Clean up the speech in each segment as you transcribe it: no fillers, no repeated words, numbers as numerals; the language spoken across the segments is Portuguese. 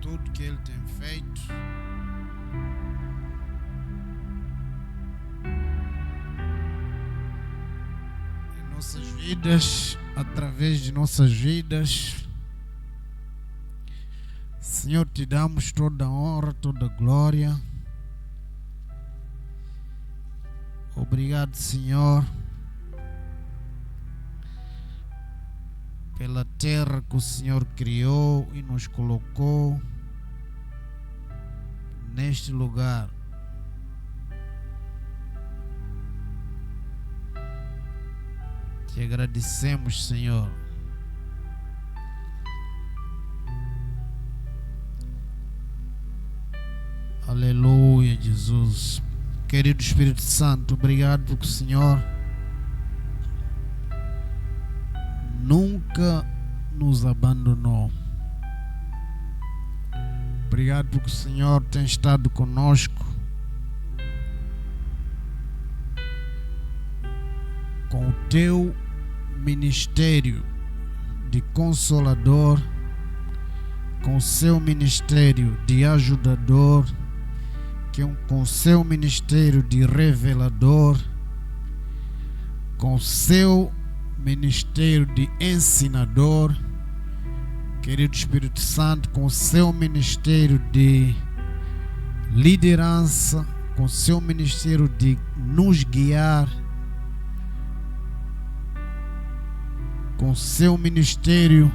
tudo que Ele tem feito. Em nossas vidas, através de nossas vidas. Senhor, te damos toda a honra, toda a glória. Obrigado, Senhor, pela terra que o Senhor criou e nos colocou neste lugar. Te agradecemos, Senhor. Aleluia, Jesus. Querido Espírito Santo, obrigado porque o Senhor nunca nos abandonou. Obrigado porque o Senhor tem estado conosco com o teu ministério de consolador, com o seu ministério de ajudador, com o seu ministério de revelador, com o seu ministério de ensinador, querido Espírito Santo, com o seu ministério de liderança, com o seu ministério de nos guiar, com o seu ministério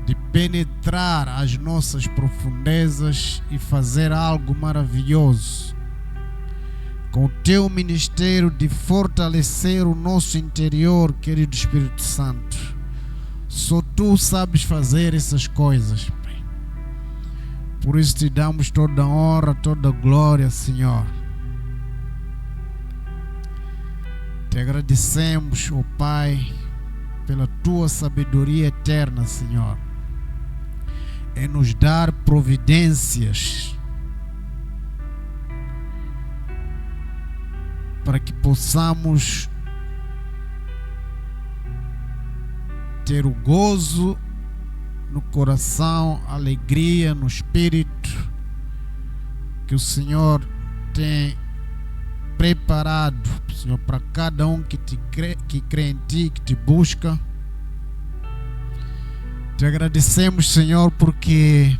de penetrar as nossas profundezas e fazer algo maravilhoso, com o teu ministério de fortalecer o nosso interior, querido Espírito Santo. Só tu sabes fazer essas coisas, Pai. Por isso te damos toda a honra, toda a glória, Senhor. Te agradecemos, ó Pai, pela tua sabedoria eterna, Senhor, em nos dar providências para que possamos ter o gozo no coração, alegria no espírito que o Senhor tem preparado, Senhor, para cada um que crê em Ti, que Te busca. Te agradecemos, Senhor, porque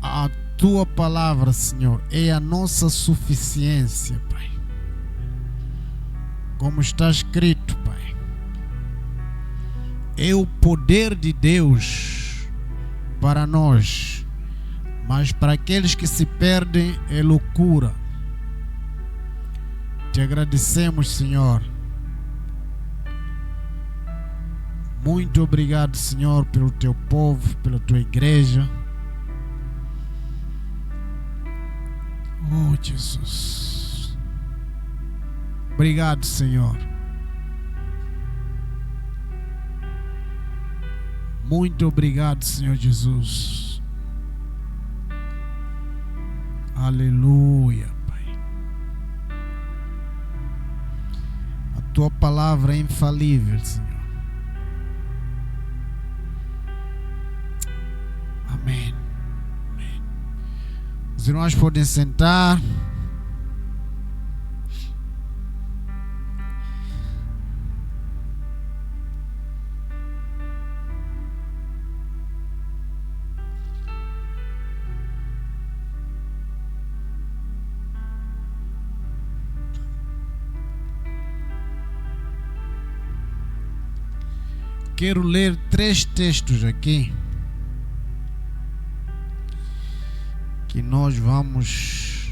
a Tua palavra, Senhor, é a nossa suficiência, Pai. Como está escrito, Pai, é o poder de Deus para nós, mas para aqueles que se perdem é loucura. Te agradecemos, Senhor. Muito obrigado, Senhor, pelo teu povo, pela tua igreja. Oh, Jesus. Obrigado, Senhor. Muito obrigado, Senhor Jesus. Aleluia, Pai. A tua palavra é infalível, Senhor. Amém. Amém. Os irmãos podem sentar. Quero ler 3 textos aqui que nós vamos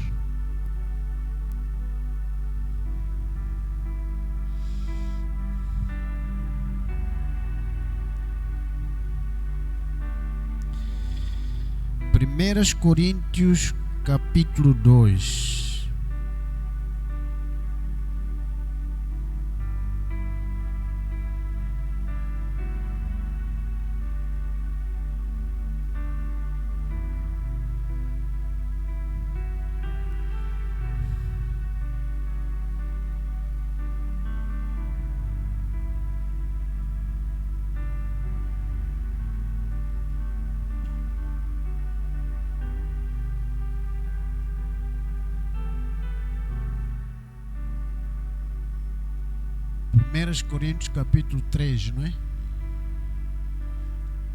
Primeiras Coríntios capítulo 2. 1 Coríntios capítulo 3, não é?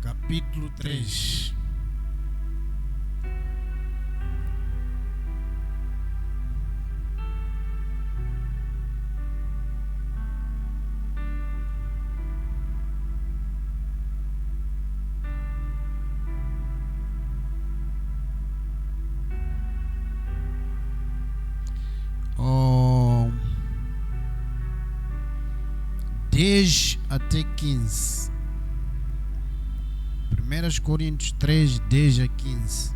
Capítulo 3. Oh, 10 até 15. 1 Coríntios 3, 10 a 15.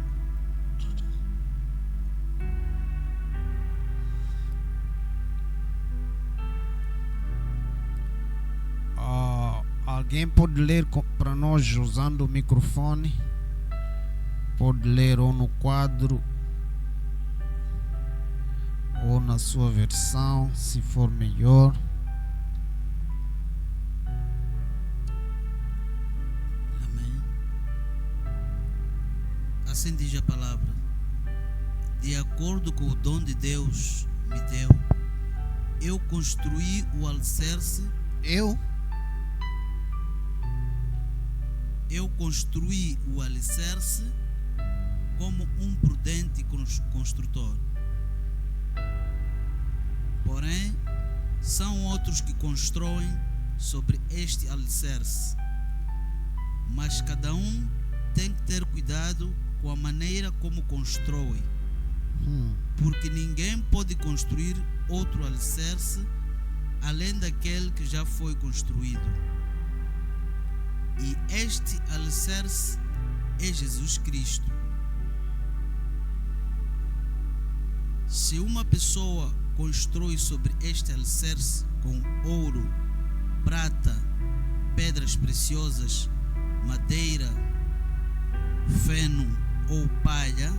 Alguém pode ler para nós usando o microfone? Pode ler ou no quadro ou na sua versão, se for melhor. Amém. Assim diz a palavra: de acordo com o dom de Deus me deu, eu construí o alicerce. Eu construí o alicerce como um prudente construtor. Porém, são outros que constroem sobre este alicerce. Mas cada um tem que ter cuidado com a maneira como constrói. Porque ninguém pode construir outro alicerce além daquele que já foi construído. E este alicerce é Jesus Cristo. Se uma pessoa constrói sobre este alicerce com ouro, prata, pedras preciosas, madeira, feno ou palha,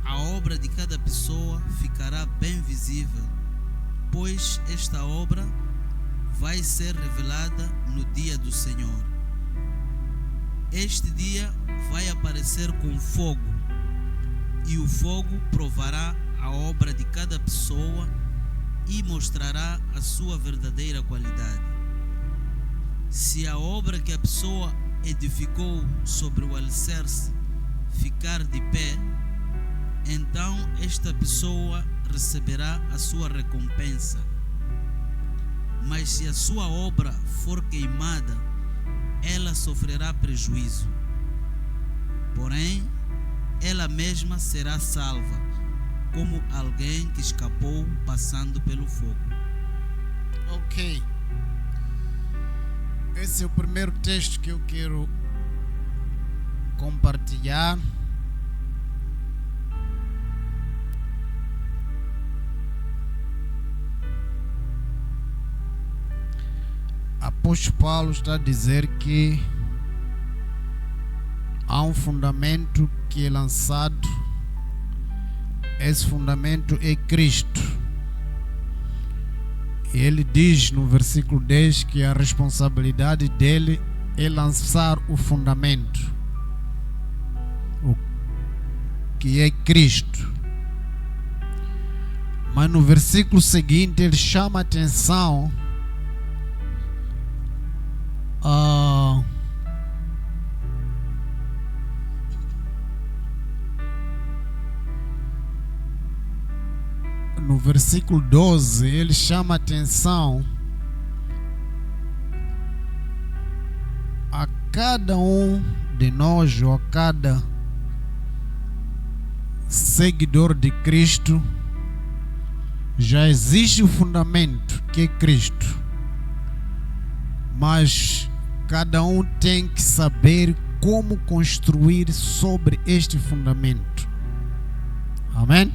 a obra de cada pessoa ficará bem visível, pois esta obra vai ser revelada no dia do Senhor. Este dia vai aparecer com fogo, e o fogo provará a obra de cada pessoa e mostrará a sua verdadeira qualidade. Se a obra que a pessoa edificou sobre o alicerce ficar de pé, então esta pessoa receberá a sua recompensa. Mas se a sua obra for queimada, ela sofrerá prejuízo. Porém, ela mesma será salva, como alguém que escapou passando pelo fogo. Ok. Esse é o primeiro texto que eu quero compartilhar. Apóstolo Paulo está a dizer que há um fundamento que é lançado. Esse fundamento é Cristo. E ele diz no versículo 10 que a responsabilidade dele é lançar o fundamento, o que é Cristo. Mas no versículo seguinte ele chama a atenção no versículo 12, ele chama a atenção a cada um de nós, ou a cada seguidor de Cristo. Já existe o fundamento que é Cristo, mas cada um tem que saber como construir sobre este fundamento. Amém?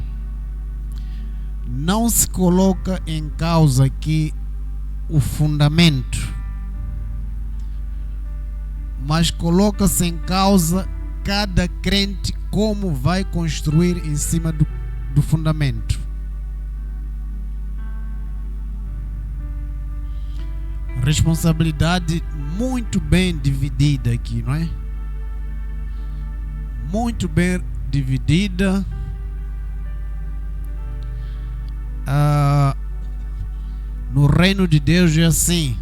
Não se coloca em causa aqui o fundamento, mas coloca-se em causa cada crente como vai construir em cima do fundamento. Responsabilidade muito bem dividida aqui, não é? Muito bem dividida. No reino de Deus é assim.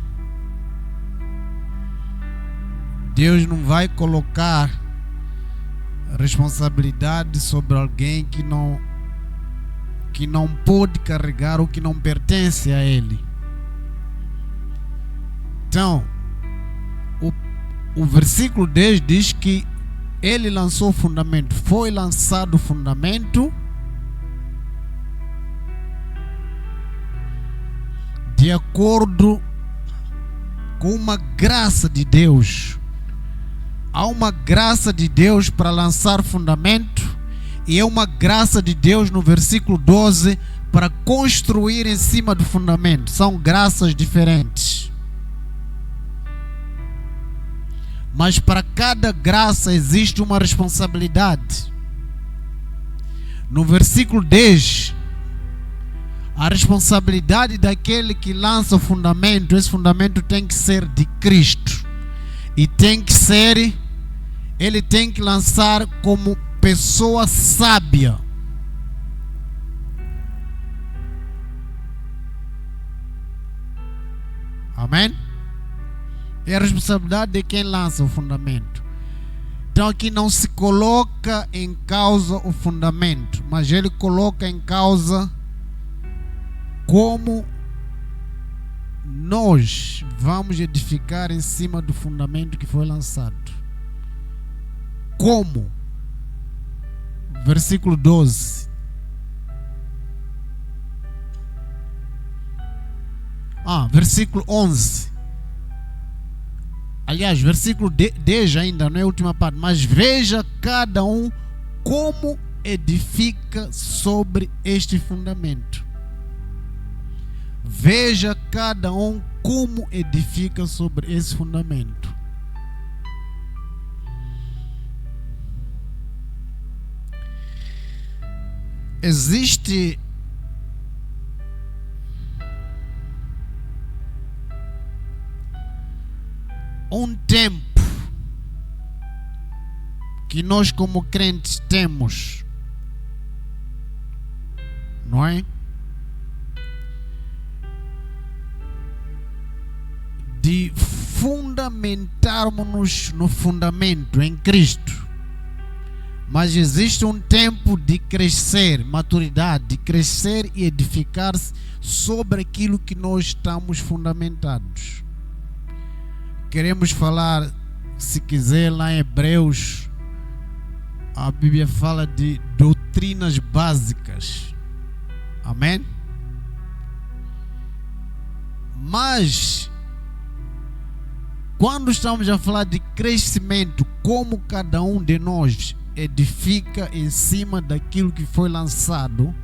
Deus não vai colocar responsabilidade sobre alguém que não pode carregar ou que não pertence a Ele. Então, o versículo 10 diz que Ele lançou o fundamento. Foi lançado o fundamento de acordo com uma graça de Deus. Há uma graça de Deus para lançar fundamento, e é uma graça de Deus no versículo 12 para construir em cima do fundamento. São graças diferentes. Mas para cada graça existe uma responsabilidade. No versículo 10, a responsabilidade daquele que lança o fundamento, esse fundamento tem que ser de Cristo. E ele tem que lançar como pessoa sábia. Amém? É a responsabilidade de quem lança o fundamento. Então aqui não se coloca em causa o fundamento, mas ele coloca em causa como nós vamos edificar em cima do fundamento que foi lançado. Como? Versículo 12. Versículo 11. Aliás, versículo 10 ainda, não é a última parte. Mas veja cada um como edifica sobre este fundamento. Veja cada um como edifica sobre esse fundamento. Existe um tempo que nós como crentes temos, não é? De fundamentarmos-nos no fundamento em Cristo. Mas existe um tempo de crescer, maturidade, de crescer e edificar-se sobre aquilo que nós estamos fundamentados. Queremos falar, se quiser, lá em Hebreus, a Bíblia fala de doutrinas básicas. Amém? Mas quando estamos a falar de crescimento, como cada um de nós edifica em cima daquilo que foi lançado,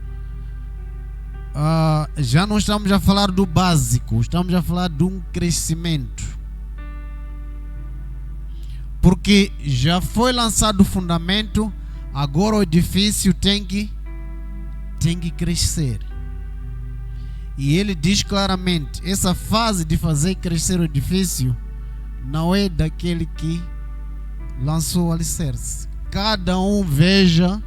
já não estamos a falar do básico, estamos a falar de um crescimento. Porque já foi lançado o fundamento, agora o edifício tem que crescer. E ele diz claramente, essa fase de fazer crescer o edifício não é daquele que lançou o alicerce. Cada um veja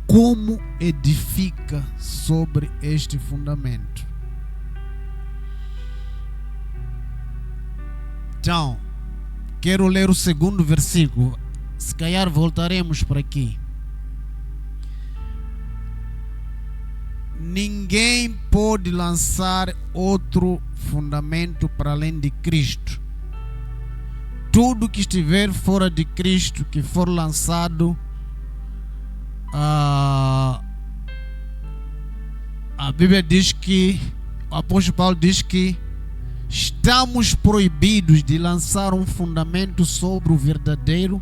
como edifica sobre este fundamento. Então, quero ler o segundo versículo. Se calhar voltaremos para aqui. Ninguém pode lançar outro fundamento para além de Cristo. Tudo que estiver fora de Cristo, que for lançado, a Bíblia diz que, o apóstolo Paulo diz que estamos proibidos de lançar um fundamento sobre o verdadeiro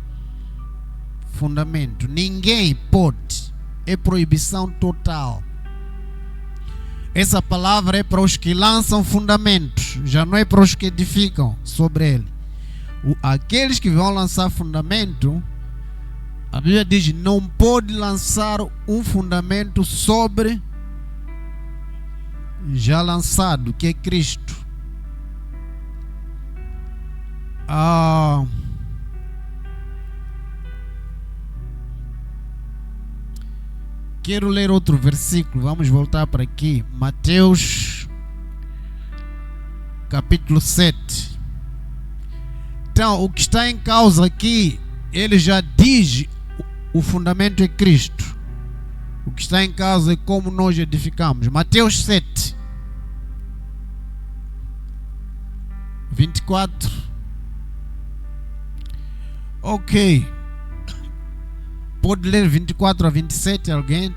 fundamento. Ninguém pode. É proibição total. Essa palavra é para os que lançam fundamentos, já não é para os que edificam sobre ele. Aqueles que vão lançar fundamento, a Bíblia diz, não pode lançar um fundamento sobre já lançado, que é Cristo. quero ler outro versículo. Vamos voltar para aqui. Mateus capítulo 7. Então, o que está em causa aqui, ele já diz o fundamento é Cristo. O que está em causa é como nós edificamos. Mateus 7, 24. Ok. Pode ler 24 a 27, alguém?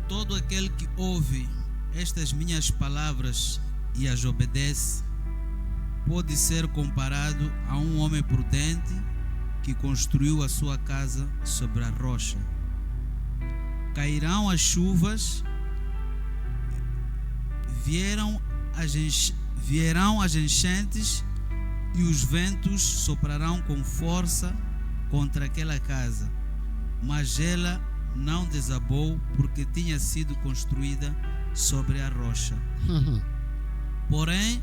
Todo aquele que ouve estas minhas palavras e as obedece, pode ser comparado a um homem prudente que construiu a sua casa sobre a rocha. Cairão as chuvas, vierão as enchentes e os ventos soprarão com força contra aquela casa, mas ela não desabou porque tinha sido construída sobre a rocha. Porém,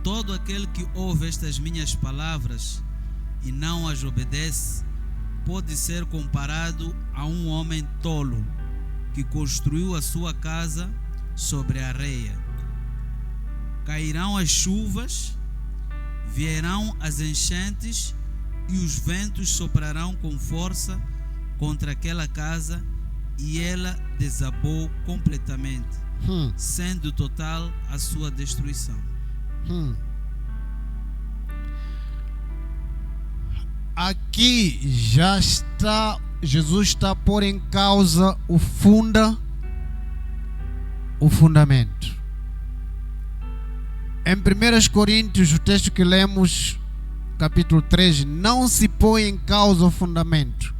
todo aquele que ouve estas minhas palavras e não as obedece, pode ser comparado a um homem tolo que construiu a sua casa sobre a areia. Cairão as chuvas, vierão as enchentes e os ventos soprarão com força contra aquela casa e ela desabou completamente, sendo total a sua destruição. Aqui já está, Jesus está a pôr em causa o fundamento. Em 1 Coríntios, o texto que lemos, capítulo 3, não se põe em causa o fundamento.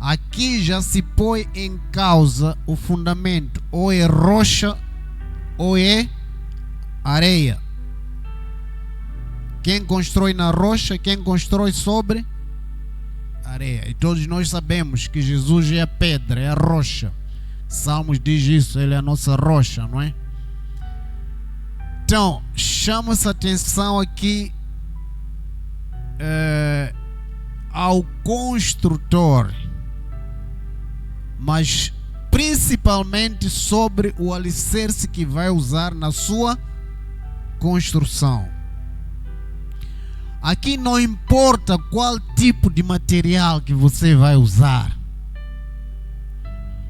Aqui já se põe em causa o fundamento, ou é rocha ou é areia. Quem constrói na rocha, quem constrói sobre areia. E todos nós sabemos que Jesus é a pedra, é a rocha. Salmos diz isso, ele é a nossa rocha, não é? Então, chama-se a atenção aqui ao construtor, mas principalmente sobre o alicerce que vai usar na sua construção. Aqui não importa qual tipo de material que você vai usar.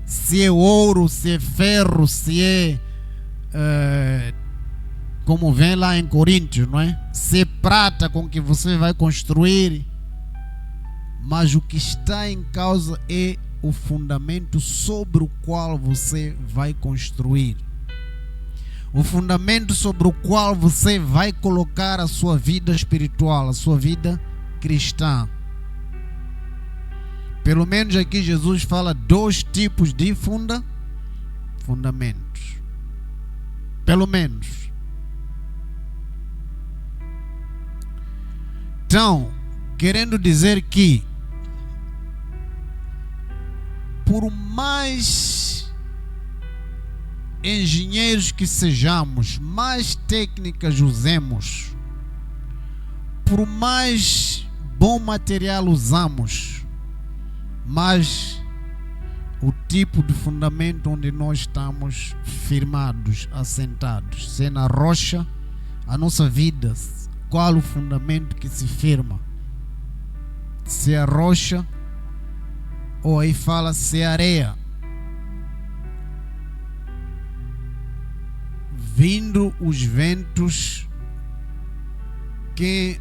Se é ouro, se é ferro, se é como vem lá em Coríntios, não é? Se é prata com que você vai construir. Mas o que está em causa é o fundamento sobre o qual você vai construir. O fundamento sobre o qual você vai colocar a sua vida espiritual, a sua vida cristã. Pelo menos aqui Jesus fala 2 tipos de fundamentos. Pelo menos. Então, querendo dizer que por mais engenheiros que sejamos, mais técnicas usemos, por mais bom material usamos, mas o tipo de fundamento onde nós estamos firmados, assentados, se é na rocha, a nossa vida, qual o fundamento que se firma? Se é rocha, ou aí fala se é areia. Vindo os ventos, quem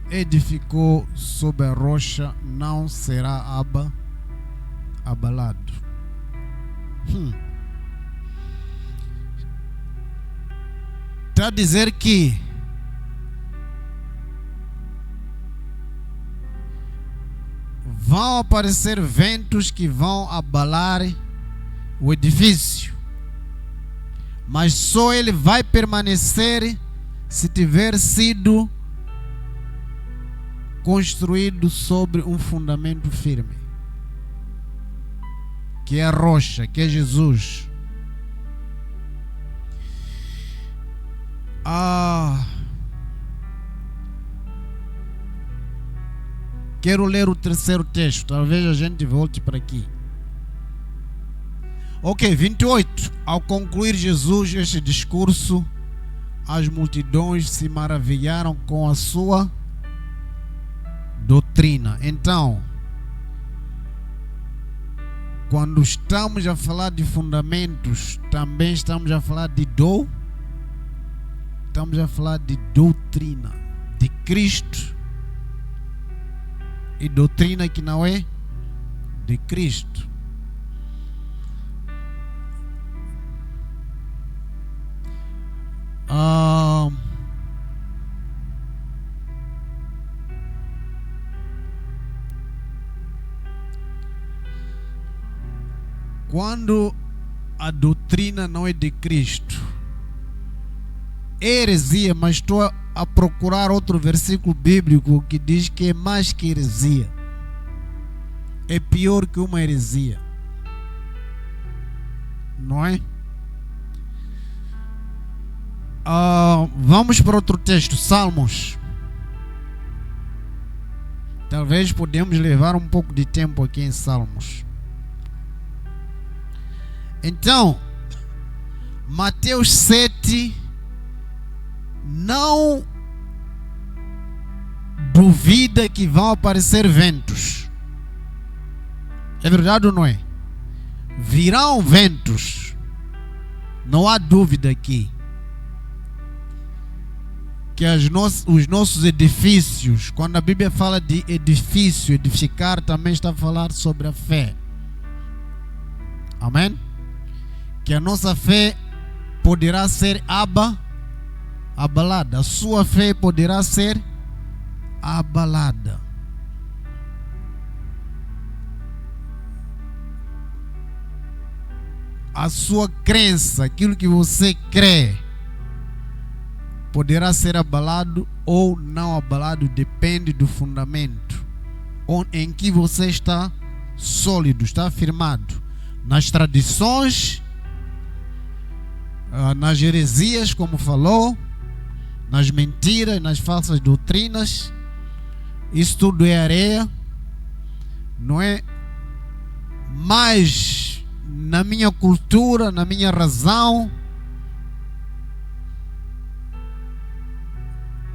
edificou sobre a rocha não será abalado. Está a dizer que vão aparecer ventos que vão abalar o edifício, mas só ele vai permanecer se tiver sido construído sobre um fundamento firme. que é a rocha, que é Jesus. Quero ler o terceiro texto, talvez a gente volte para aqui. Ok, 28. Ao concluir Jesus este discurso, as multidões se maravilharam com a sua doutrina. Então, quando estamos a falar de fundamentos, também estamos a falar de estamos a falar de doutrina de Cristo e doutrina que não é de Cristo. Quando a doutrina não é de Cristo, é heresia, mas estou a procurar outro versículo bíblico que diz que é mais que heresia. É pior que uma heresia. Não é? Vamos para outro texto, Salmos. Talvez podemos levar um pouco de tempo aqui em Salmos. Então, Mateus 7, não duvida que vão aparecer ventos. É verdade ou não é? Virão ventos. Não há dúvida aqui. Que os nossos edifícios, quando a Bíblia fala de edifício, edificar, também está a falar sobre a fé. Amém? Que a nossa fé poderá ser abalada. A sua fé poderá ser abalada. A sua crença, aquilo que você crê, poderá ser abalado ou não abalado, depende do fundamento em que você está sólido, está afirmado. Nas tradições, nas heresias, como falou, nas mentiras, nas falsas doutrinas, isso tudo é areia, não é? Mas na minha cultura, na minha razão,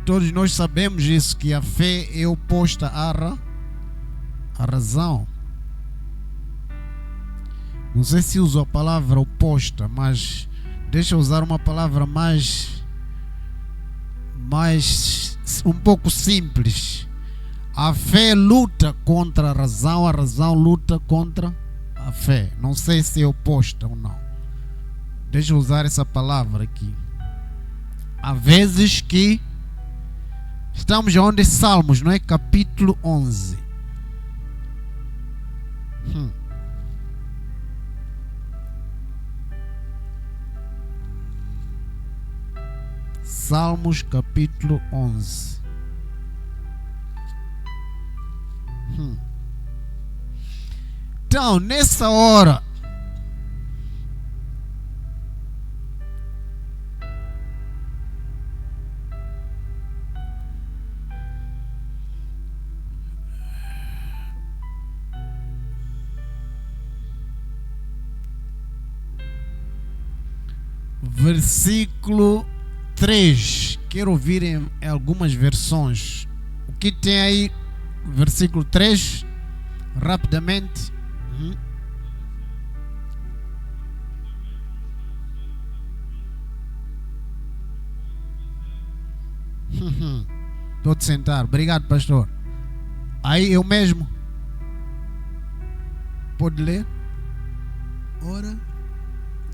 todos nós sabemos isso, que a fé é oposta à razão. Não sei se uso a palavra oposta, mas deixa eu usar uma palavra mais um pouco simples. A fé luta contra a razão luta contra a fé. Não sei se é oposta ou não. Deixa eu usar essa palavra aqui. Há vezes que estamos onde? Salmos, não é? Capítulo 11. Salmos capítulo 11. Então, nessa hora, versículo 3, quero ouvir em algumas versões. O que tem aí, versículo 3, rapidamente. Estou de sentar, obrigado, pastor. Aí eu mesmo. Pode ler? Ora,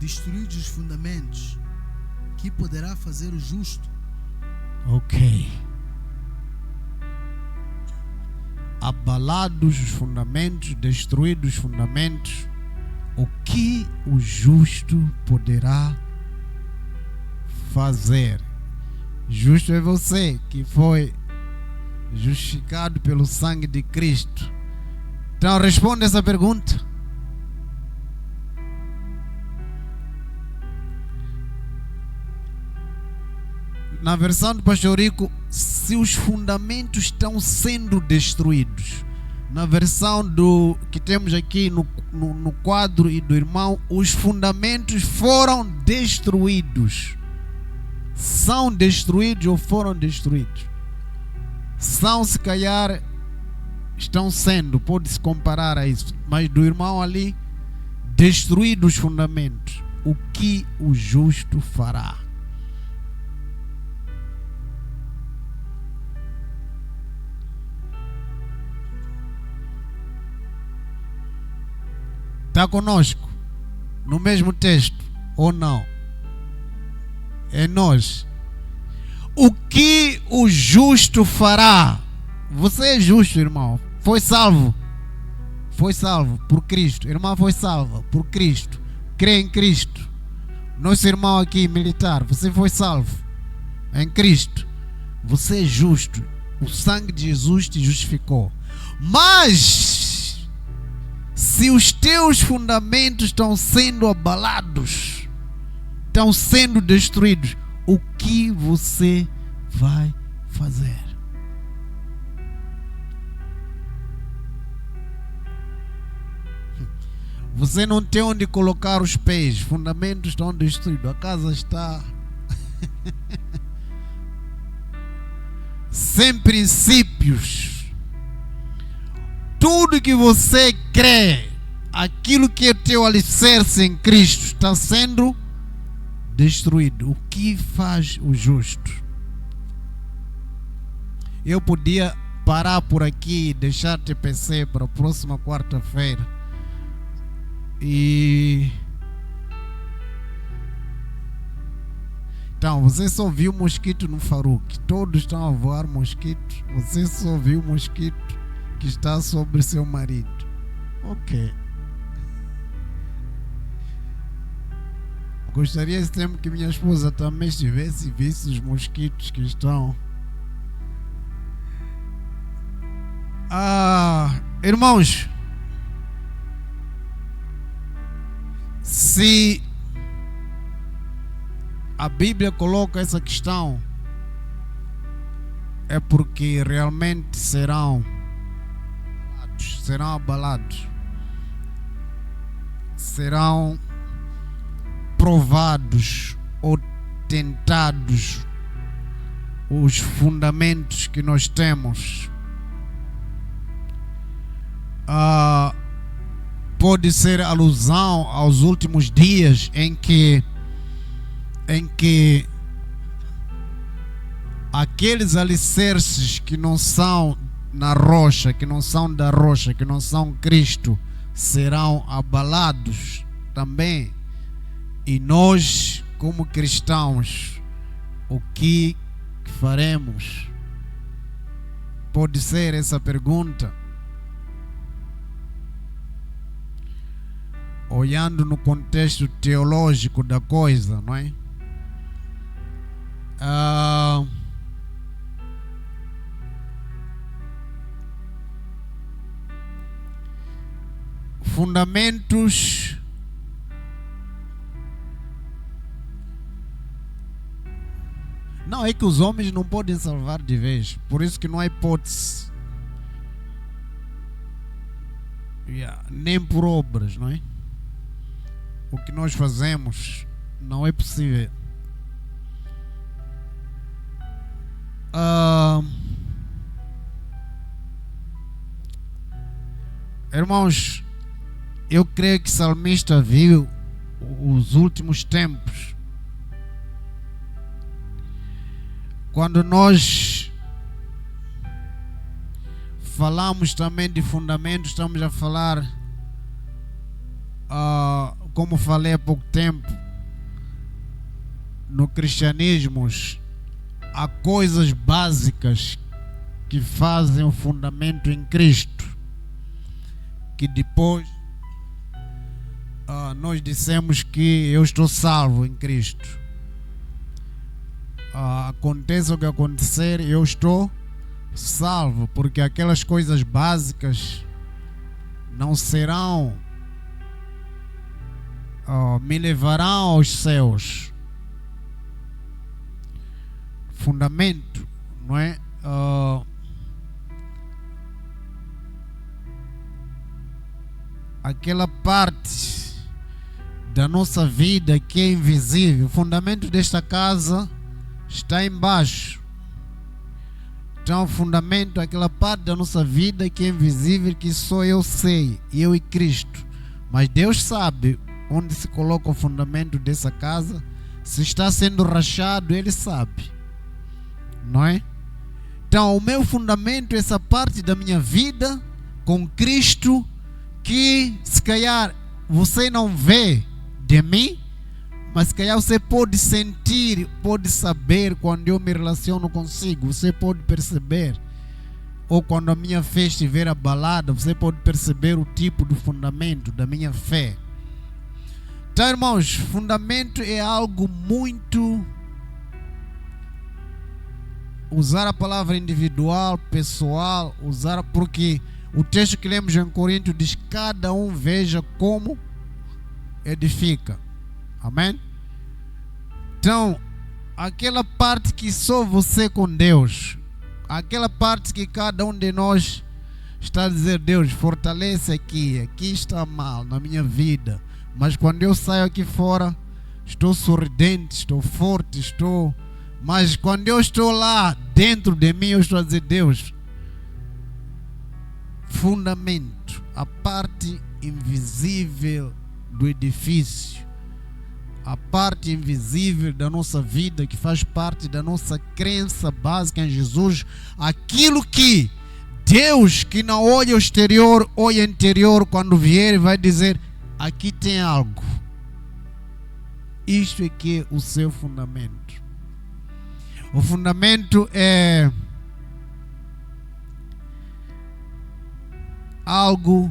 destruídos os fundamentos, que poderá fazer o justo? Ok. Abalados os fundamentos, destruídos os fundamentos, o que o justo poderá fazer? Justo é você que foi justificado pelo sangue de Cristo. Então responda essa pergunta. na versão do Pastor Rico, se os fundamentos estão sendo destruídos. Na versão que temos aqui no quadro e do irmão, os fundamentos foram destruídos. São destruídos ou foram destruídos? São, se calhar, estão sendo, pode-se comparar a isso. Mas do irmão ali, destruídos os fundamentos, o que o justo fará? Está conosco no mesmo texto ou não? É nós. O que o justo fará? Você é justo, irmão. Foi salvo. Foi salvo por Cristo. Irmã foi salva por Cristo. Crê em Cristo. Nosso irmão aqui, militar, você foi salvo em Cristo. Você é justo. O sangue de Jesus te justificou. Mas se os teus fundamentos estão sendo abalados, estão sendo destruídos, o que você vai fazer? Você não tem onde colocar os pés, fundamentos estão destruídos, a casa está sem princípios. Tudo que você crê, aquilo que é teu alicerce em Cristo, está sendo destruído. O que faz o justo? Eu podia parar por aqui e deixar TPC para a próxima quarta-feira. Então, você só viu mosquito no Faruque. Todos estão a voar mosquitos. Você só viu mosquito que está sobre seu marido. Ok. Gostaria esse tempo que minha esposa também estivesse e visse os mosquitos que estão. Irmãos, se a Bíblia coloca essa questão, é porque realmente serão abalados, serão provados ou tentados os fundamentos que nós temos. Pode ser alusão aos últimos dias em que aqueles alicerces que não são na rocha, que não são da rocha, que não são Cristo, serão abalados também. E nós, como cristãos, o que faremos? Pode ser essa pergunta. Olhando no contexto teológico da coisa, não é? Fundamentos não é que os homens não podem salvar de vez, por isso que não há hipótese, nem por obras, não é? O que nós fazemos não é possível. Irmãos, eu creio que o salmista viu os últimos tempos. Quando nós falamos também de fundamentos, estamos a falar, como falei há pouco tempo, no cristianismo há coisas básicas que fazem o fundamento em Cristo, que depois nós dissemos que eu estou salvo em Cristo. Aconteça o que acontecer, eu estou salvo, porque aquelas coisas básicas não serão, me levarão aos céus. fundamento, não é? Aquela parte da nossa vida que é invisível. O fundamento desta casa está embaixo. Então o fundamento, aquela parte da nossa vida que é invisível, que só eu sei, eu e Cristo. Mas Deus sabe onde se coloca o fundamento dessa casa. Se está sendo rachado, Ele sabe, não é? Então o meu fundamento é essa parte da minha vida com Cristo, que se calhar você não vê de mim, mas se calhar você pode sentir, pode saber quando eu me relaciono consigo. Você pode perceber, ou quando a minha fé estiver abalada, você pode perceber o tipo de fundamento da minha fé. Então, irmãos, fundamento é algo muito... Usar a palavra individual, pessoal, porque o texto que lemos em Coríntios diz: cada um veja como edifica. Amém? Então, aquela parte que só você com Deus, aquela parte que cada um de nós está a dizer: Deus, fortalece aqui está mal na minha vida, mas quando eu saio aqui fora, estou sorridente, estou forte, mas quando eu estou lá dentro de mim, eu estou a dizer: Deus, fundamento, a parte invisível do edifício, a parte invisível da nossa vida, que faz parte da nossa crença básica em Jesus, aquilo que Deus, que não olha o exterior, olha o interior, quando vier vai dizer: aqui tem algo. Isto é que é o seu fundamento. O fundamento é algo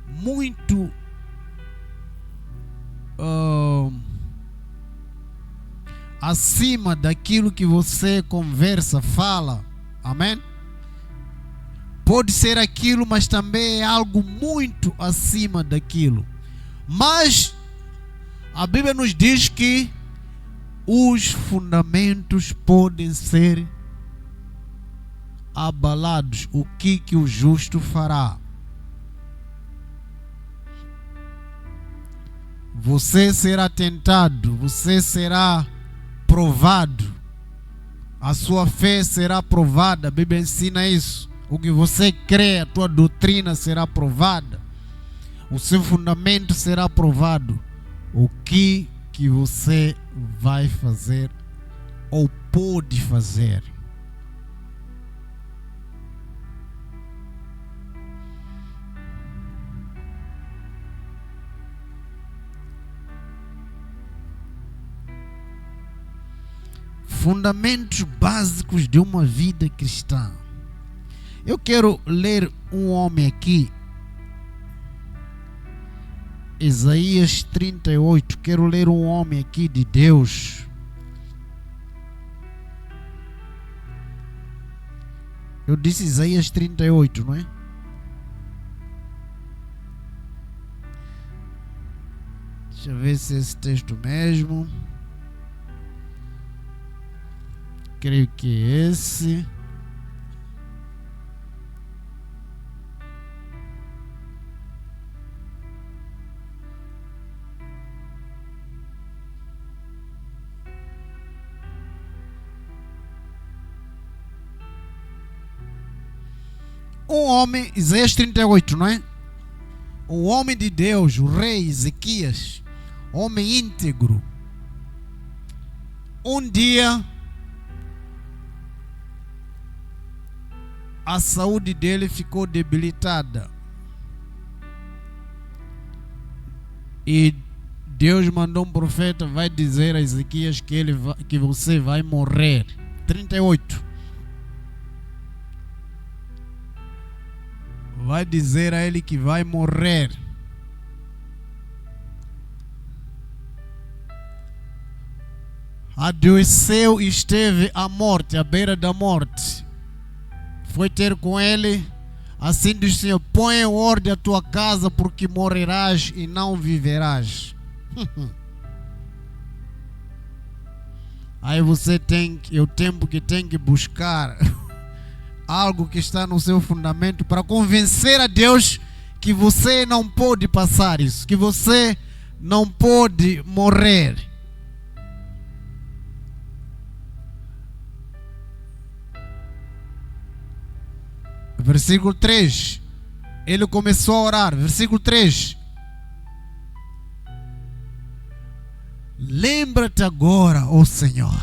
muito acima daquilo que você conversa, fala. Amém? Pode ser aquilo, mas também é algo muito acima daquilo. Mas a Bíblia nos diz que os fundamentos podem ser abalados. O que o justo fará? Você será tentado, você será provado, a sua fé será provada. A Bíblia ensina isso. O que você crê, a tua doutrina será provada, o seu fundamento será provado. O que você vai fazer ou pode fazer? Fundamentos básicos de uma vida cristã. Eu quero ler um homem aqui, Isaías 38. Quero ler um homem aqui de Deus. Eu disse Isaías 38, não é? Deixa eu ver se é esse texto mesmo. Creio que é esse. Um homem, Isaías 38, não é? Um homem de Deus, o rei Ezequias, homem íntegro. Um dia, a saúde dele ficou debilitada. E Deus mandou um profeta, vai dizer a Ezequias que você vai morrer. 38. Vai dizer a ele que vai morrer. Adoeceu e esteve à morte, à beira da morte. Foi ter com ele, assim diz o Senhor: põe em ordem a tua casa, porque morrerás e não viverás. Aí é o tempo que tem que buscar algo que está no seu fundamento para convencer a Deus que você não pode passar isso, que você não pode morrer. Versículo 3. Ele começou a orar. Versículo 3. Lembra-te agora, ó Senhor.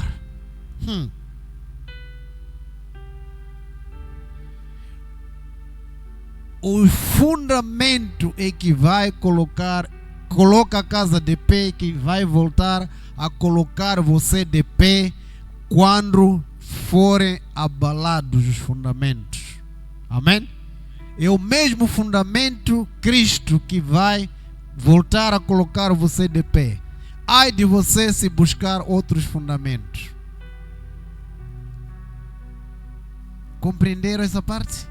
O fundamento é que vai coloca a casa de pé, que vai voltar a colocar você de pé quando forem abalados os fundamentos. Amém? É o mesmo fundamento, Cristo, que vai voltar a colocar você de pé. Ai de você se buscar outros fundamentos. Compreenderam essa parte?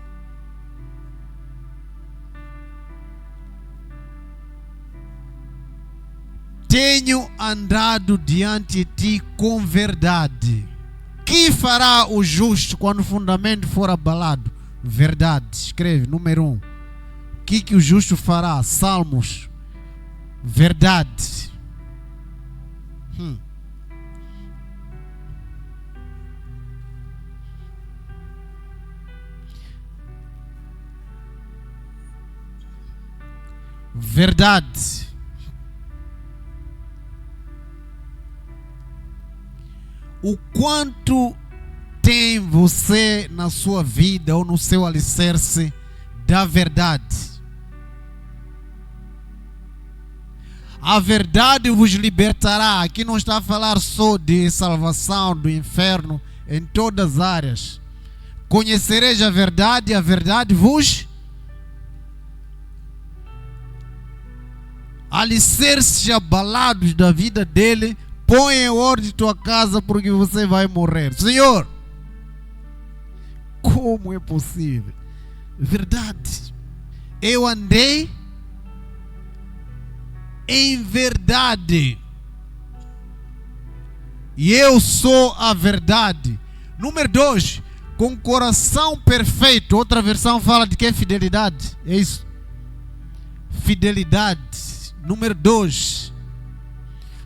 Tenho andado diante de ti com verdade. Que fará o justo quando o fundamento for abalado? Verdade. Escreve, número 1. O que o justo fará? Salmos. Verdade. Verdade. O quanto tem você na sua vida ou no seu alicerce da verdade? A verdade vos libertará. Aqui não está a falar só de salvação do inferno, em todas as áreas. Conhecereis a verdade e a verdade vos... Alicerces abalados da vida dele, põe em ordem tua casa porque você vai morrer. Senhor, como é possível? Verdade. Eu andei em verdade e eu sou a verdade. Número 2, com coração perfeito. Outra versão fala de que? Fidelidade. É isso. Fidelidade. Número 2,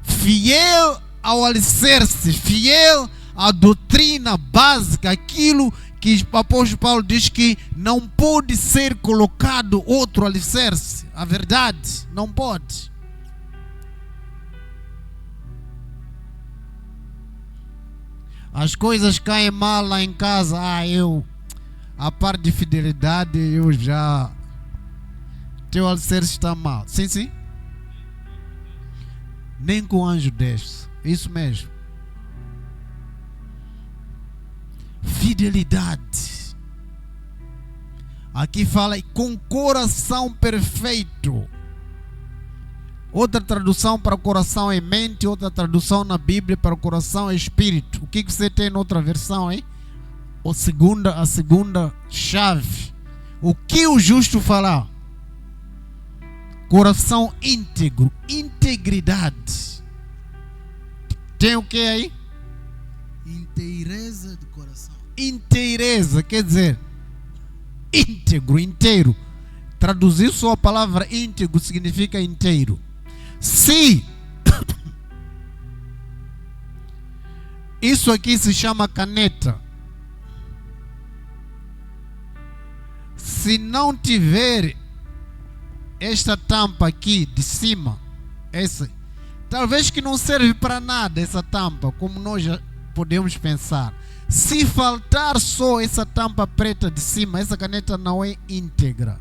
fiel ao alicerce, fiel à doutrina básica, aquilo que o apóstolo Paulo diz que não pode ser colocado outro alicerce. A verdade não pode. As coisas caem mal lá em casa. A parte de fidelidade, teu alicerce está mal. Sim. Nem com o anjo desce. Isso mesmo. Fidelidade. Aqui fala com coração perfeito. Outra tradução para o coração é mente. Outra tradução na Bíblia para o coração é espírito. O que você tem na outra versão, hein? A segunda chave. O que o justo falar? Coração íntegro, integridade. Tem o que aí? Inteireza de coração. Inteireza, quer dizer, íntegro, inteiro. Traduzir só a palavra íntegro significa inteiro. Se isso aqui se chama caneta, se não tiver esta tampa aqui de cima, essa, talvez que não serve para nada essa tampa, como nós já podemos pensar. Se faltar só essa tampa preta de cima, essa caneta não é íntegra.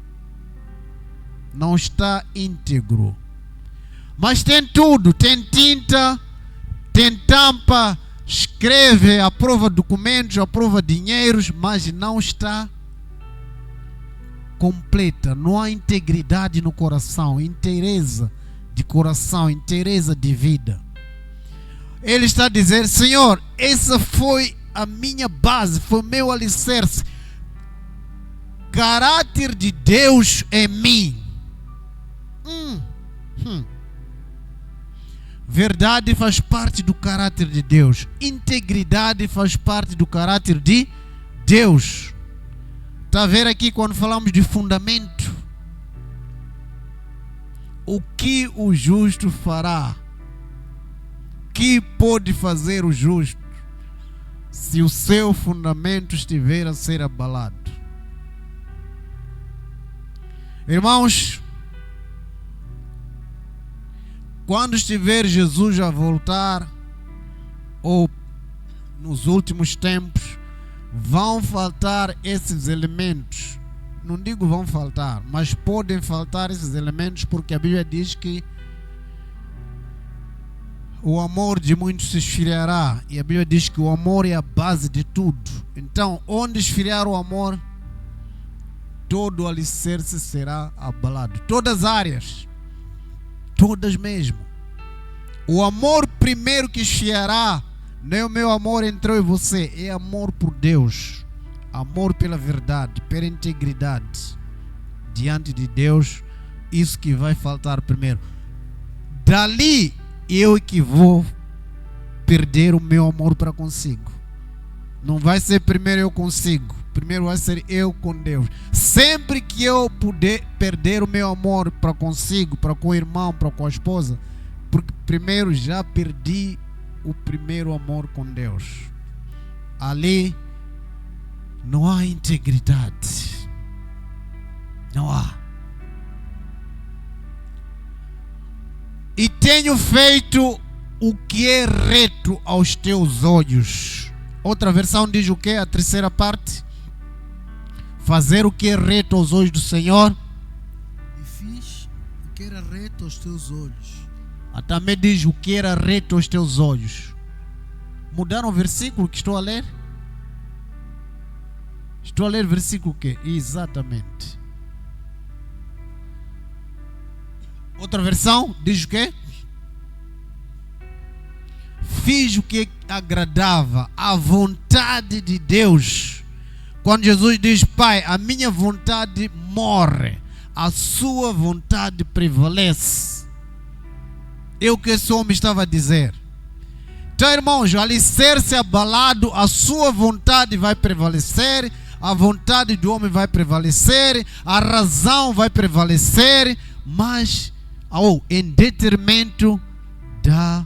Não está íntegro. Mas tem tudo, tem tinta, tem tampa, escreve, aprova documentos, aprova dinheiros, mas não está completa. Não há integridade no coração, inteireza de coração, inteireza de vida. Ele está a dizer: Senhor, essa foi a minha base, foi o meu alicerce. Caráter de Deus em mim. Verdade faz parte do caráter de Deus. Integridade faz parte do caráter de Deus. Está a ver aqui quando falamos de fundamento? O que o justo fará? O que pode fazer o justo se o seu fundamento estiver a ser abalado? Irmãos, quando estiver Jesus a voltar, ou nos últimos tempos, vão faltar esses elementos. Não digo vão faltar, mas podem faltar esses elementos, porque a Bíblia diz que o amor de muitos se esfriará. E a Bíblia diz que o amor é a base de tudo. Então, onde esfriar o amor, todo o alicerce será abalado. Todas as áreas. Todas mesmo. O amor primeiro que esfriará não é o meu amor entre eu e você, é amor por Deus, amor pela verdade, pela integridade diante de Deus. Isso que vai faltar primeiro. Dali eu que vou perder o meu amor para consigo. Não vai ser primeiro eu consigo, primeiro vai ser eu com Deus. Sempre que eu puder perder o meu amor para consigo, para com o irmão, para com a esposa, porque primeiro já perdi o primeiro amor com Deus. Ali não há integridade. Não há. E tenho feito o que é reto aos teus olhos. Outra versão diz o que? A terceira parte. Fazer o que é reto aos olhos do Senhor. E fiz o que era reto aos teus olhos. Também diz o que era reto aos teus olhos. Mudaram o versículo que estou a ler? Estou a ler o versículo que? Exatamente. Outra versão diz o quê? Fiz o que agradava a vontade de Deus. Quando Jesus diz: Pai, a minha vontade morre, a sua vontade prevalece. É o que esse homem estava a dizer. Então, irmãos, o alicerce abalado, a sua vontade vai prevalecer, a vontade do homem vai prevalecer, a razão vai prevalecer, mas em detrimento da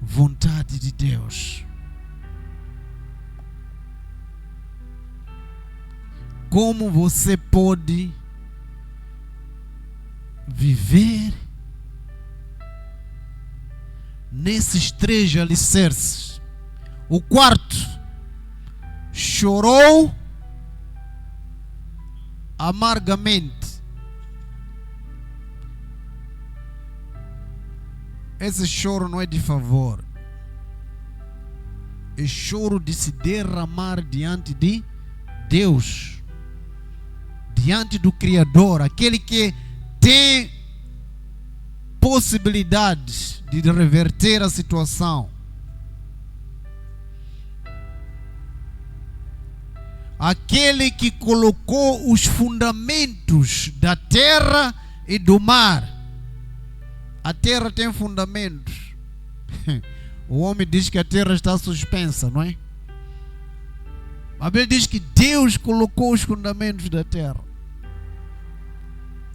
vontade de Deus. Como você pode viver nesses três alicerces? O quarto, chorou amargamente. Esse choro não é de favor, é choro de se derramar diante de Deus, diante do Criador, aquele que tem possibilidades de reverter a situação, aquele que colocou os fundamentos da terra e do mar. A terra tem fundamentos. O homem diz que a terra está suspensa, não é? A Bíblia diz que Deus colocou os fundamentos da terra.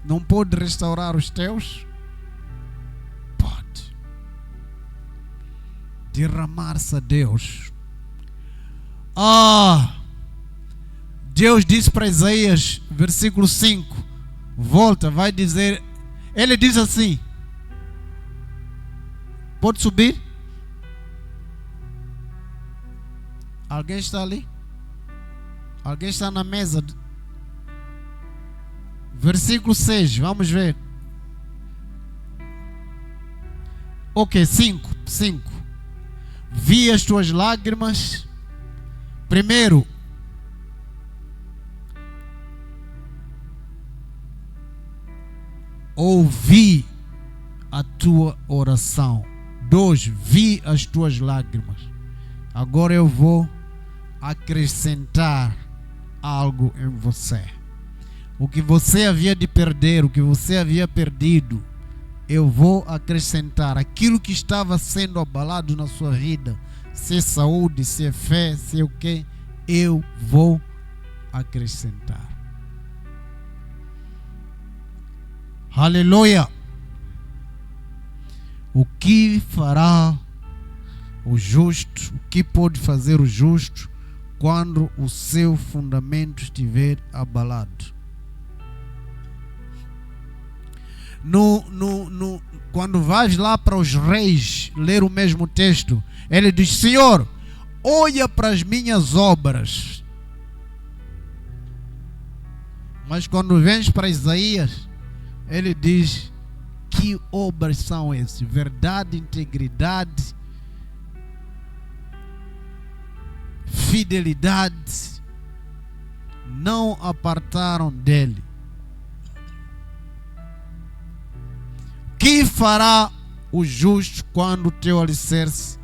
Não pode restaurar os teus? Pode. Derramar-se a Deus. Deus disse para Isaías, versículo 5, volta, vai dizer, ele diz assim, pode subir? Alguém está ali? Alguém está na mesa? Versículo 6, vamos ver. Ok, 5. Vi as tuas lágrimas. Primeiro, ouvi a tua oração. 2, vi as tuas lágrimas. Agora eu vou acrescentar algo em você. O que você havia de perder, o que você havia perdido, eu vou acrescentar aquilo que estava sendo abalado na sua vida, se é saúde, se é fé, se é o que, eu vou acrescentar. Aleluia! O que fará o justo? O que pode fazer o justo quando o seu fundamento estiver abalado? Quando vais lá para os reis ler o mesmo texto, ele diz: Senhor, olha para as minhas obras. Mas quando vens para Isaías, ele diz: que obras são essas? Verdade, integridade, fidelidade, não apartaram dele. Que fará o justo quando o teu alicerce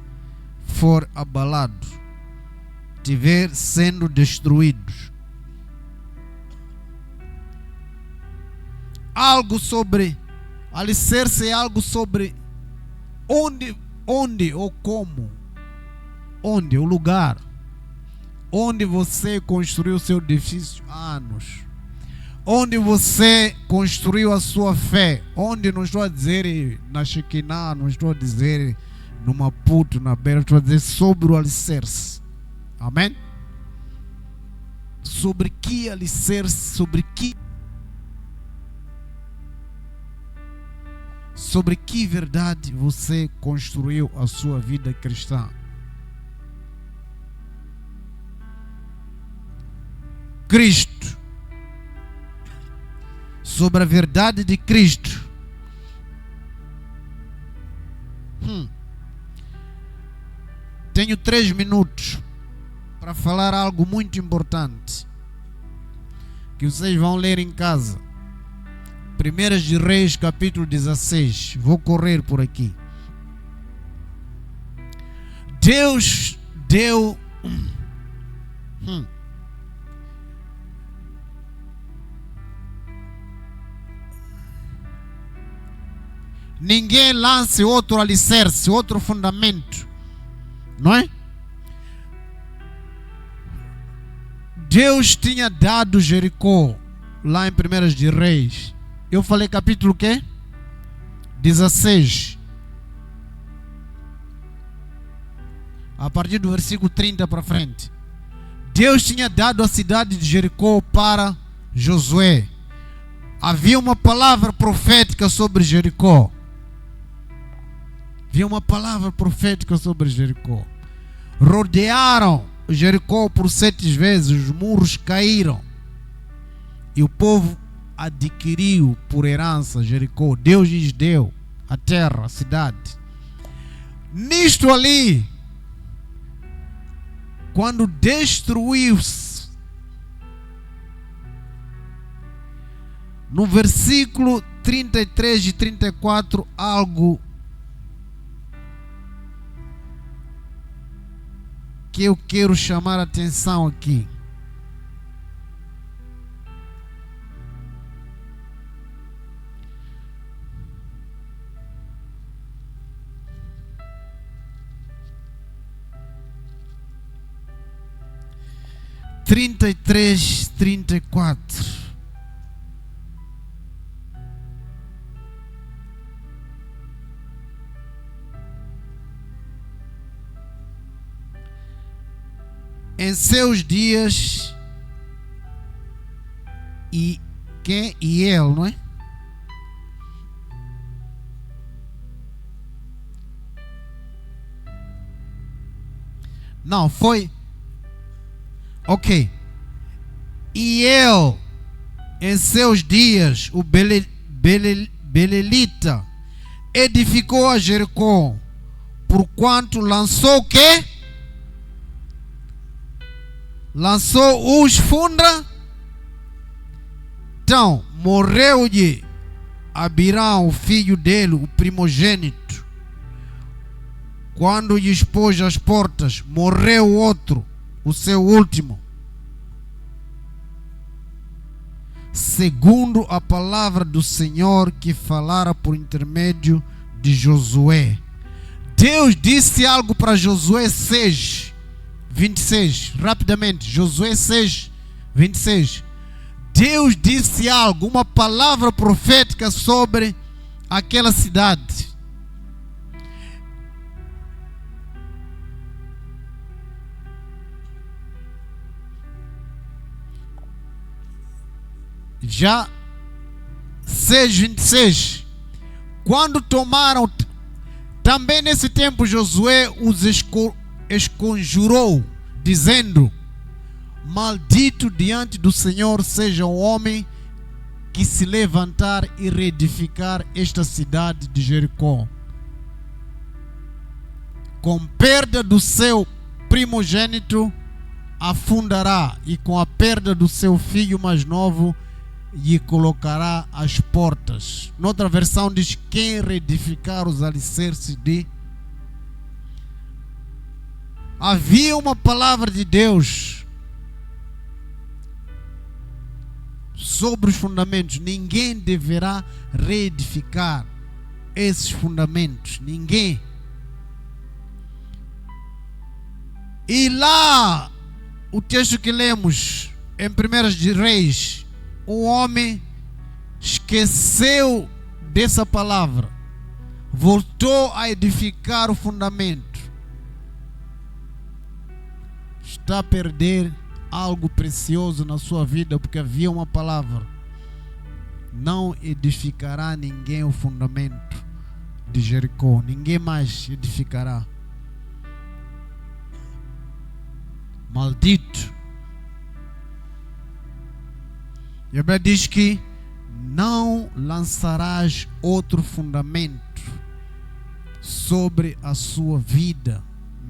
for abalado, tiver sendo destruído? Algo sobre alicerce é algo sobre onde ou como, onde, o lugar onde você construiu seu edifício há anos, onde você construiu a sua fé, onde, não estou a dizer na Shekinah, não estou a dizer no Maputo, na Beira, estou a dizer sobre o alicerce. Amém? Sobre que alicerce, sobre que verdade você construiu a sua vida cristã? Cristo. Sobre a verdade de Cristo. Tenho 3 minutos para falar algo muito importante que vocês vão ler em casa. 1 de Reis, capítulo 16. Vou correr por aqui. Deus deu ninguém lance outro alicerce, outro fundamento, não é? Deus tinha dado Jericó lá em 1 de Reis. Eu falei capítulo quê? 16. A partir do versículo 30 para frente. Deus tinha dado a cidade de Jericó para Josué. Havia uma palavra profética sobre Jericó. Havia uma palavra profética sobre Jericó. Rodearam Jericó por 7 vezes, os muros caíram. E o povo adquiriu por herança Jericó. Deus lhes deu a terra, a cidade. Nisto ali, quando destruiu-se, no versículo 33 e 34, algo que eu quero chamar a atenção aqui. Trinta e 34. Em seus dias, e ele, não é? Não, foi. Ok. E ele, em seus dias, o Belelita, edificou a Jericó, porquanto lançou o quê? Lançou os fundamentos. Então, morreu-lhe Abirão, o filho dele, o primogênito. Quando lhe expôs as portas, morreu o outro, o seu último. segundo a palavra do Senhor que falara por intermédio de Josué. Deus disse algo para Josué 6, 26. Rapidamente, Josué 6, 26. Deus disse algo, uma palavra profética sobre aquela cidade. Já 6:26. Quando tomaram, também nesse tempo Josué os esconjurou, dizendo: maldito diante do Senhor seja o homem que se levantar e reedificar esta cidade de Jericó. Com perda do seu primogênito afundará, e com a perda do seu filho mais novo lhe colocará as portas. Noutra versão diz: quem reedificar os alicerces de... Havia uma palavra de Deus sobre os fundamentos. Ninguém deverá reedificar esses fundamentos. Ninguém. E lá, o texto que lemos em 1 de Reis, o homem esqueceu dessa palavra, voltou a edificar o fundamento. Está a perder algo precioso na sua vida, porque havia uma palavra: não edificará ninguém o fundamento de Jericó. Ninguém mais edificará. Maldito. E a Bíblia diz que não lançarás outro fundamento sobre a sua vida.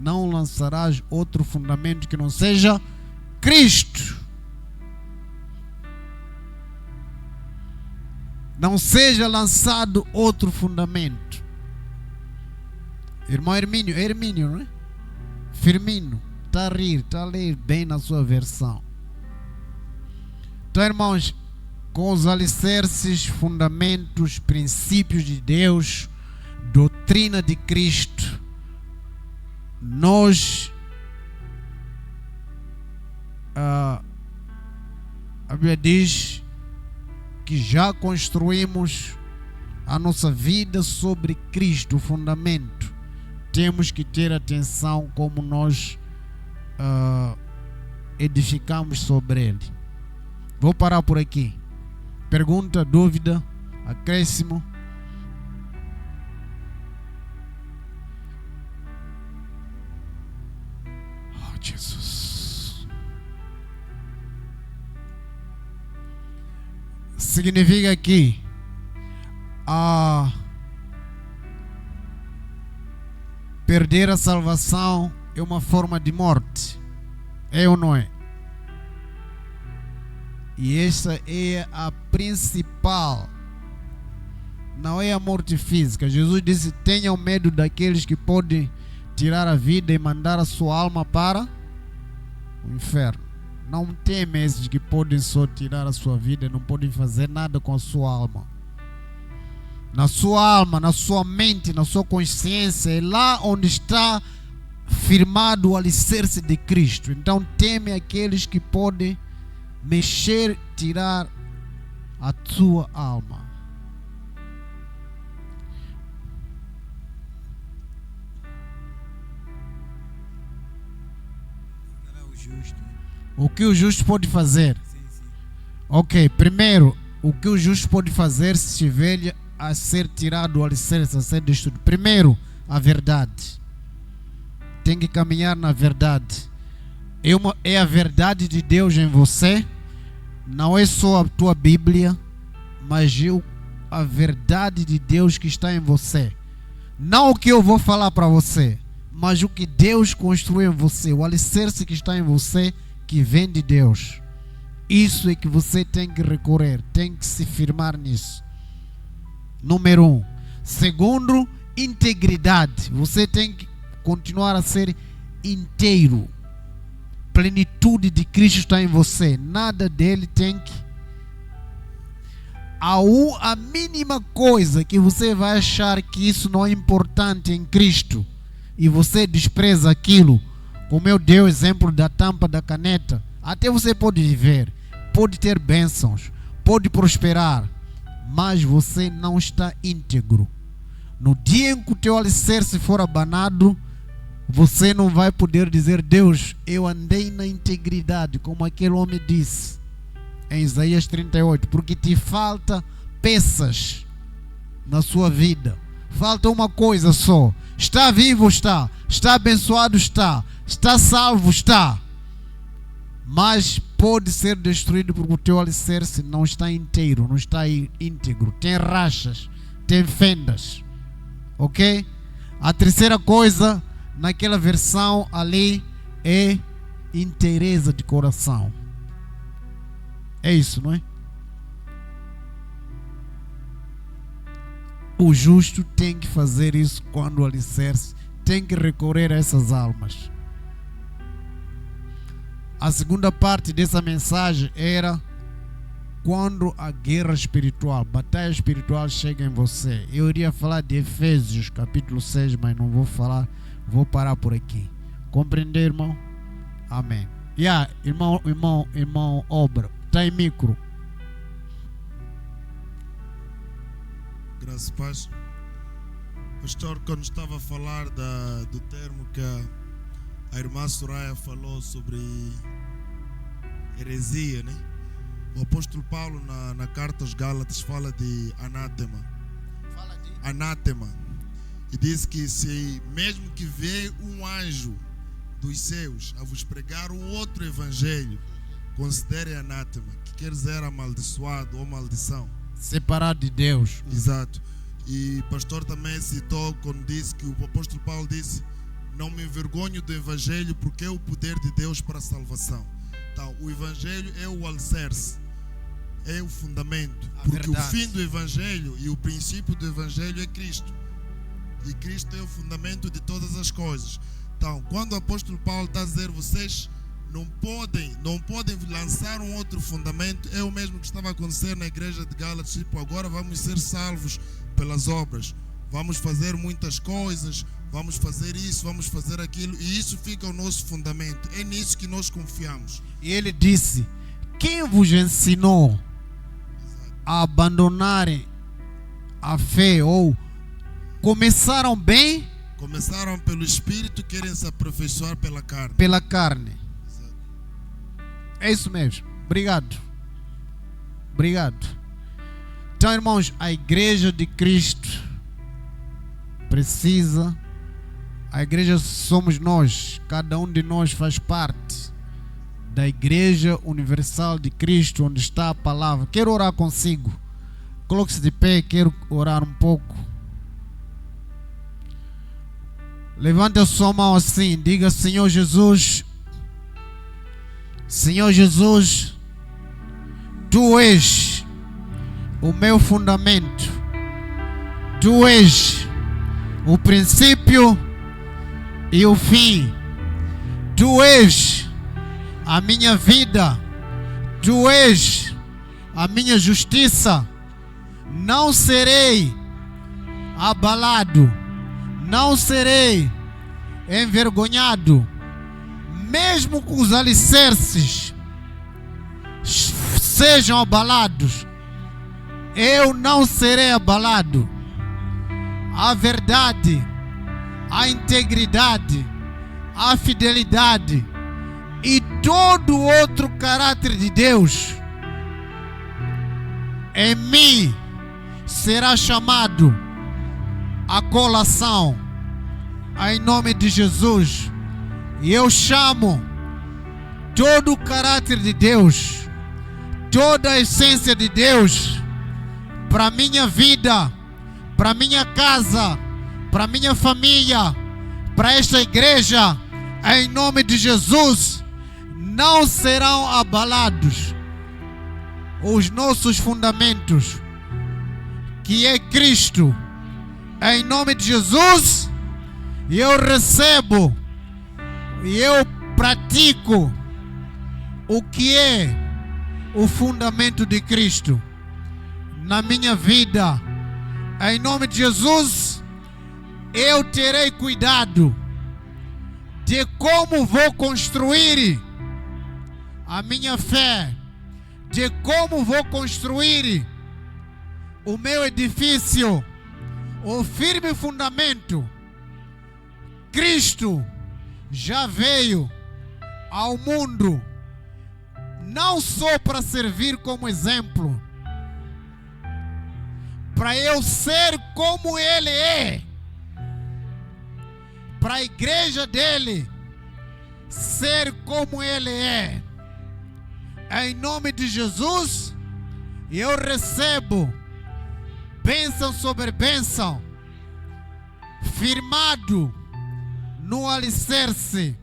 Não lançarás outro fundamento que não seja Cristo. Não seja lançado outro fundamento. Irmão Hermínio, Hermínio, não é? Firmino, está a rir, está a ler bem na sua versão. Então, irmãos, com os alicerces, fundamentos, princípios de Deus, doutrina de Cristo, nós, a Bíblia diz que já construímos a nossa vida sobre Cristo, o fundamento. Temos que ter atenção como nós edificamos sobre ele. Vou parar por aqui. Pergunta, dúvida, acréscimo? Oh, Jesus. Significa que perder a salvação é uma forma de morte. É ou não é? E essa é a principal. Não é a morte física. Jesus disse: tenham medo daqueles que podem tirar a vida e mandar a sua alma para o inferno. Não teme esses que podem só tirar a sua vida e não podem fazer nada com a sua alma. Na sua alma, na sua mente, na sua consciência, é lá onde está firmado o alicerce de Cristo. Então teme aqueles que podem mexer, tirar a tua alma. O que o justo pode fazer? Ok, primeiro, o que o justo pode fazer se estiver a ser tirado o alicerce, a ser destruído? Primeiro, a verdade. Tem que caminhar na verdade. É a verdade de Deus em você. Não é só a tua Bíblia, mas a verdade de Deus que está em você. Não o que eu vou falar para você, mas o que Deus construiu em você, o alicerce que está em você, que vem de Deus. Isso é que você tem que recorrer, tem que se firmar nisso. Número 1. Segundo, integridade. Você tem que continuar a ser inteiro. Plenitude de Cristo está em você. Nada dele tem que a mínima coisa que você vai achar que isso não é importante em Cristo e você despreza aquilo, como eu dei o exemplo da tampa da caneta, até você pode viver, pode ter bênçãos, pode prosperar, mas você não está íntegro. No dia em que o teu alicerce for abanado, você não vai poder dizer: Deus, eu andei na integridade, como aquele homem disse em Isaías 38, porque te falta peças na sua vida. Falta uma coisa só. Está vivo? Está. Está abençoado? Está. Está salvo? Está. Mas pode ser destruído porque o teu alicerce não está inteiro, não está íntegro. Tem rachas, tem fendas. Ok? A terceira coisa, naquela versão ali, é inteireza de coração. É isso, não é? O justo tem que fazer isso quando o alicerce, tem que recorrer a essas almas. A segunda parte dessa mensagem era quando a guerra espiritual, batalha espiritual chega em você. Eu iria falar de Efésios capítulo 6, mas não vou falar, vou parar por aqui. Compreender, irmão? Amém. Irmão Obra, está em micro. Graças a Deus. Pastor, quando estava a falar do termo que a irmã Soraya falou sobre heresia, né? O apóstolo Paulo na carta aos Gálatas fala de anátema. Anátema. E diz que se mesmo que veio um anjo dos céus a vos pregar um outro evangelho, considere anátema, que quer dizer amaldiçoado ou maldição. Separado de Deus. Exato. E o pastor também citou quando disse que o apóstolo Paulo disse: não me envergonho do evangelho, porque é o poder de Deus para a salvação. Então, o evangelho é o alicerce, é o fundamento, porque o fim do evangelho e o princípio do evangelho é Cristo. E Cristo é o fundamento de todas as coisas. Então, quando o apóstolo Paulo está a dizer: vocês não podem lançar um outro fundamento, é o mesmo que estava a acontecer na igreja de Gálatas, tipo, agora vamos ser salvos pelas obras, vamos fazer muitas coisas, vamos fazer isso, vamos fazer aquilo, e isso fica o nosso fundamento, é nisso que nós confiamos. E ele disse: quem vos ensinou a abandonarem a fé, ou começaram bem? Começaram pelo Espírito, querem se aperfeiçoar pela carne. Pela carne. É isso mesmo. Obrigado. Obrigado. Então, irmãos, a igreja de Cristo precisa. A igreja somos nós. Cada um de nós faz parte da igreja universal de Cristo, onde está a palavra. Quero orar consigo. Coloque-se de pé, quero orar um pouco. Levante a sua mão assim, diga: Senhor Jesus, Senhor Jesus, Tu és o meu fundamento, Tu és o princípio e o fim, Tu és a minha vida, Tu és a minha justiça. Não serei abalado, não serei envergonhado, mesmo que os alicerces sejam abalados, eu não serei abalado. A verdade, a integridade, a fidelidade e todo outro caráter de Deus em mim será chamado a colação, em nome de Jesus. E eu chamo todo o caráter de Deus, toda a essência de Deus para minha vida, para minha casa, para minha família, para esta igreja, em nome de Jesus. Não serão abalados os nossos fundamentos, que é Cristo. Em nome de Jesus, eu recebo e eu pratico o que é o fundamento de Cristo. na minha vida. Em nome de Jesus, eu terei cuidado de como vou construir a minha fé, de como vou construir o meu edifício, o firme fundamento. Cristo já veio ao mundo não só para servir como exemplo, para eu ser como Ele é, para a igreja dele ser como Ele é. Em nome de Jesus, eu recebo bênção sobre bênção, firmado no alicerce,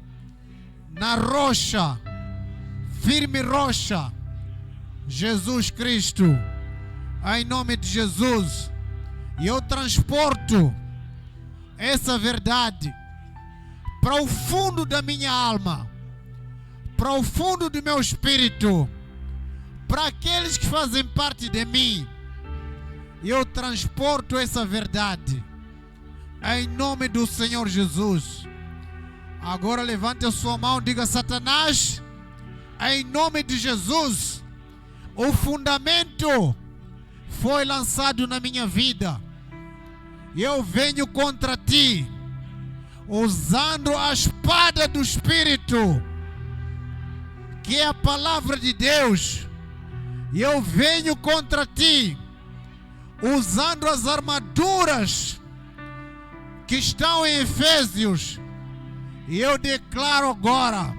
na rocha, firme rocha, Jesus Cristo. Em nome de Jesus, eu transporto essa verdade para o fundo da minha alma, para o fundo do meu espírito, para aqueles que fazem parte de mim. Eu transporto essa verdade em nome do Senhor Jesus. Agora levante a sua mão e diga: Satanás, em nome de Jesus, o fundamento foi lançado na minha vida. Eu venho contra ti, usando a espada do Espírito, que é a palavra de Deus. Eu venho contra ti, usando as armaduras que estão em Efésios. E eu declaro agora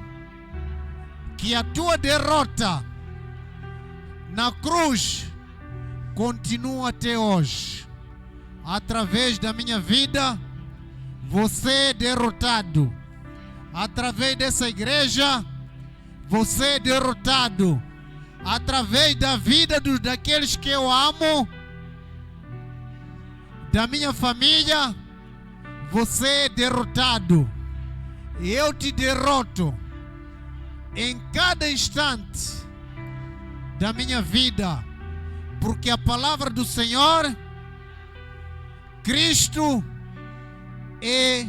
que a tua derrota na cruz continua até hoje. Através da minha vida, você é derrotado. Através dessa igreja, você é derrotado. Através da vida daqueles que eu amo, da minha família, você é derrotado. E eu te derroto em cada instante da minha vida, porque a palavra do Senhor, Cristo, é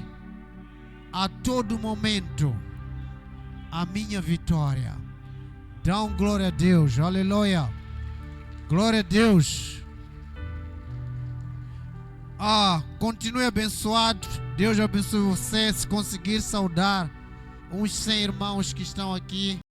a todo momento a minha vitória. Dá glória a Deus, aleluia, glória a Deus. Continue abençoado. Deus abençoe você. Se conseguir saudar uns 100 irmãos que estão aqui.